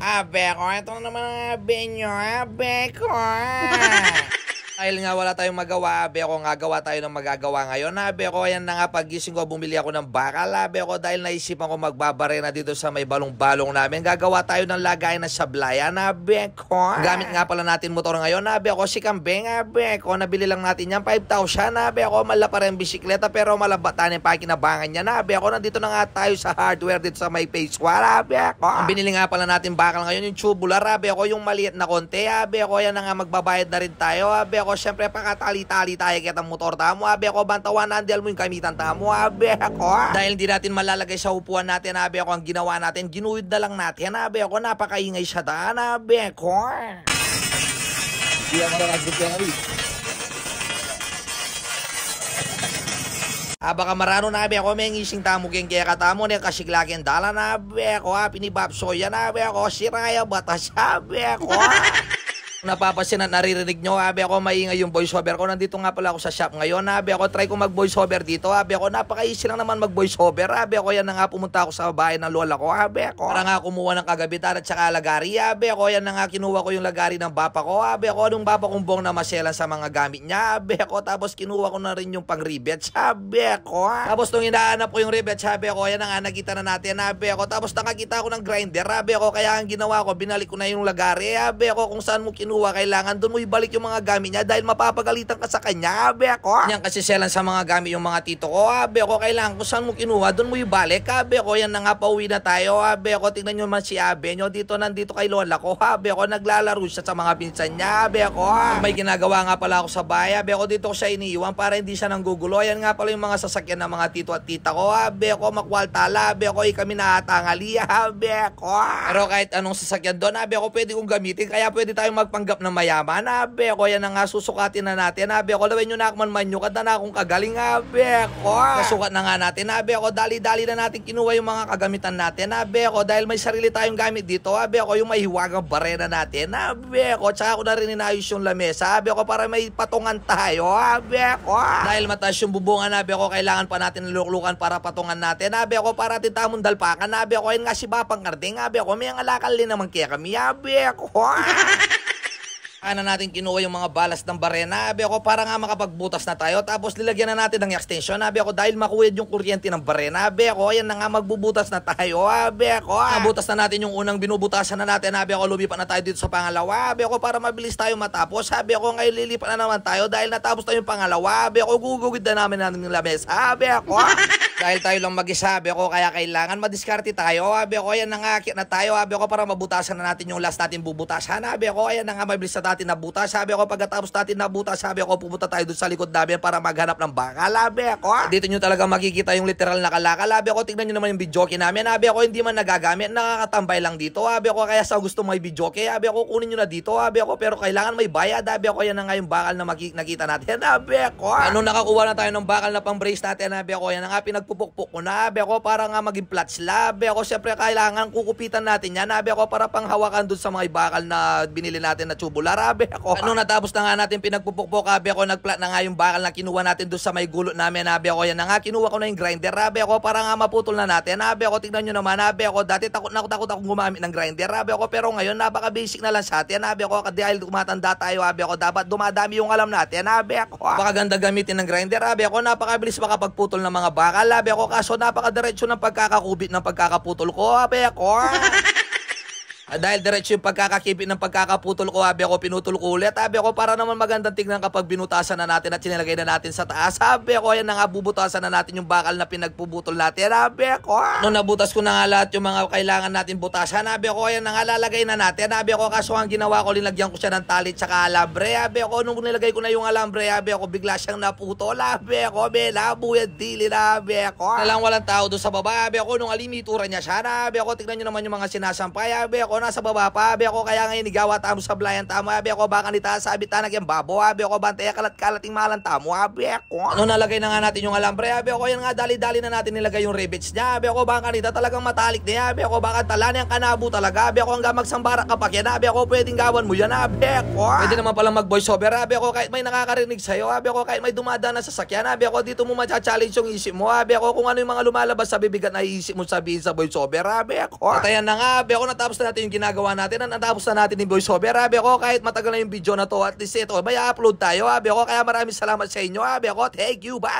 Abe ko, ito na naman ang abe nyo, abe ko. Dahil nga wala tayong magawa, abe ko, nga gawa tayo ng magagawa ngayon. Abe ko, ayan na nga, pagising ko, bumili ako ng bakal. Abe ko, dahil naisipan ko magbabare na dito sa may balong-balong namin. Gagawa tayo ng lagayan ng sablayan, abe ko. Gamit nga pala natin motor ngayon, abe ko, si Kambing, abe ko. Nabili lang natin yan, 5,000, abe ko. Mala pa rin bisikleta, pero malabatan yung pakinabangan niya, abe ko. Nandito na nga tayo sa hardware dito sa may Phase 1, abe ko. Ang binili nga pala natin bakal ngayon, yung tubular, abe ko, yung maliit na konti, abe ko. Yan na nga, magbabayad na rin tayo, abe ko. Siyempre, pakatali-tali tayo kitang motor tamo, abe ko, bantawan na, andil mo yung kamitan tamo, abe ko. Dahil hindi natin malalagay sa upuan natin, abe ko, ang ginawa natin, ginuhid na lang natin, abe ko, napakaingay siya daan, abe ko. Hindi ako nakagpapari. Baka marano na, abe ko, may ngising tamo keng kaya katamo, niya kasiklakin dala na, abe ko, pinibapso yan, abe ko, siraya batas, abe ko. Napapansin at naririnig nyo, abe ako, maingay yung voiceover ko. Nandito nga pala ako sa shop ngayon, abe ako, try ko mag voiceover dito, abe ako, napaka-easy lang naman mag voiceover, abe ako, yan na nga, pumunta ako sa bahay ng lola ko, abe ako, para nga kumuha ng kagabitan at saka lagari, abe ako, yan na nga, kinuha ko yung lagari ng bapa ko, abe ako, nung bapa kong buong na maselan sa mga gamit niya, abe ako, tapos kinuha ko na rin yung pang rivets, abe ako, tapos nung hinahanap ko yung rivets, abe ako, yan na nga, nakita na natin, abe ako, tapos nakakita ko ng grinder, abe ako, kaya ang ginawa ko, binalik ko na yung lagari, abe ako, kung saan mo kailangan doon mo ibalik yung mga gamit niya dahil mapapagalitan ka sa kanya, abe ako. Yan kasi selan sa mga gamit yung mga tito ko, abe ako, kailangan kung saan mo kinuha, doon mo ibalik, abe ako. Yan na nga, pauwi na tayo, abe ako. Tingnan nyo man si abe nyo, nandito kay lola ko, abe ako, naglalaro siya sa mga pinsan niya, abe ako. May ginagawa nga pala ako sa bahay, abe ako, dito ko siya iniiwan para hindi siya nanggugulo. Yan nga pala yung mga sasakyan ng mga tito at tita ko, abe ako, makwaltala, abe ako, kami naatangali, abe ako. Pero kahit anong sasakyan doon, abe ako, pwede kong gamitin, kaya pwede tayong magpanggap na mayaman, abe ko, yan na nga, susukatin na natin, abe ko, lawin nyo na akman manyo, kada na akong kagaling, abe ko. Nasukat na nga natin, abe ko, dali-dali na natin kinuha yung mga kagamitan natin, abe ko, dahil may sarili tayong gamit dito, abe ko, yung may hiwagang barena natin, abe ko, tsaka ko na rin inayos yung lamesa, abe ko, para may patungan tayo, abe ko. Dahil mataas yung bubungan, abe ko, kailangan pa natin luklukan para patungan natin, abe ko, para titamon dalpakan, abe ko, yun nga si Bapang Karding, abe ko, may ang alakal din naman kaya kami, abe ko. Ano natin kinuha yung mga balas ng barena, abe ako, para nga makapagbutas na tayo, tapos nilagyan na natin ng extension, abe ako, dahil makuwid yung kuryente ng barena, abe ako, yan na nga, magbubutas na tayo, abe ako. Nabutas na natin yung unang binubutasan na natin, abe ako, lumipat na tayo dito sa pangalawa, abe ako, para mabilis tayo matapos, abe ako, ngayon lilipat na naman tayo, dahil natapos tayo yung pangalawa, abe ako, gugugid na namin ng labes, abe ako. Dahil tayo lang mag-isa, abe ako, kaya kailangan madiskarte tayo, abe ako, yan na nga, akit na tayo, abe ako, para mabutasan na natin yung last natin bubutasan, abe ako, ayan na nga, mabilis na natin nabutas, sabi ako, pagkatapos natin nabutas, sabi ako, pupunta tayo doon sa likod namin para maghanap ng bakal, abe ako. Dito nyo talaga makikita yung literal na kalakal, abe ako, tignan nyo naman yung videoke namin, abe ako, hindi man nagagamit, nakakatambay lang dito, abe ako, kaya sa gusto may videoke, abe ako, kunin nyo na dito, abe ako, pero kailangan may bayad, abe ako, yan na nga yung bakal na nakita natin, abe ako. Ano, nakakuha na tayo ng bakal na pang brace natin, abe ako, yan na nga, pinagpupukpuk ko na, abe ako, para nga maging flat slab, abe ako, syempre kailangan kukupitan natin yan, abe ako, para panghawakan doon sa mga bakal na binili natin na tubular, abe ako. Ano, natapos na nga natin pinagpupukpok, abe ako, nagplat na nga yung bakal na kinuha natin doon sa may gulot namin, abe ako, yan na nga, kinuha ko na yung grinder, abe ako, para nga maputol na natin, abe ako, tignan nyo naman, abe ako, dati takot akong gumamit ng grinder, abe ako, pero ngayon napaka basic na lang sa atin, abe ako, dahil tumatanda tayo, abe ako, dapat dumadami yung alam natin, abe ako. Napakaganda gamitin ng grinder, abe ako, napakabilis makapagputol ng mga bakal, abe ako, kaso napakadiretso ng pagkakakubit ng pagkakaputol ko, abe ako. Dahil diretso yung pagkakakibit ng pagkakaputol ko, abe ako, pinutol ko ulit, abe ako, para naman magandang tignan kapag binutasan na natin at sinilagay na natin sa taas, abe ako, yan na nga, bubutasan na natin yung bakal na pinagpubutol natin, abe ako. Nung nabutas ko na nga lahat yung mga kailangan natin butasan, abe ako, yan na nga, lalagay na natin, abe ako, kaso ang ginawa ko, linagyan ko siya ng tali tsaka alambre, abe ako, nung nilagay ko na yung alambre, abe ako, bigla siyang naputol, abe ako, belabuyad dili na, abe ako. Walang tao doon sa baba, abe ako, nung alimitura niya siya, abe ako, tignan nyo naman yung mga sinasampay, abe ako, nasa baba pa, abe ako, kaya ngayon igawa tamo sa blayan tamo, abe ako, baka nita sabi tanag yung babo, abe ako, bantaya kalat-kalating malan tamo, abe ako. Ano, nalagay na nga natin yung alambre, abe ako, yan nga, dali-dali na natin nilagay yung rivets niya, abe ako, baka nita talagang matalik niya, abe ako, baka talan yung kanabo talaga, abe ako, hanggang magsambara ka pa yan, abe ako, pwedeng gawan mo yan, abe ako. Pwede naman pala mag voice over, abe ako, kahit may nakakarinig sa'yo, abe ako, kahit may dumadaan na sasakyan, abe ako, dito mo matcha-challenge yung isip mo, abe ako, kung ano yung mga lumalabas sa bibigat na isip mo sabihin sa voice over, abe ako. At ayan na nga, abe ako, natapos na natin yung yung ginagawa natin. Natapos na natin yung voiceover. Abi ako, kahit matagal na yung video na to, at least ito, may upload tayo. Abi ako, kaya maraming salamat sa inyo. Abi ako, thank you, bye!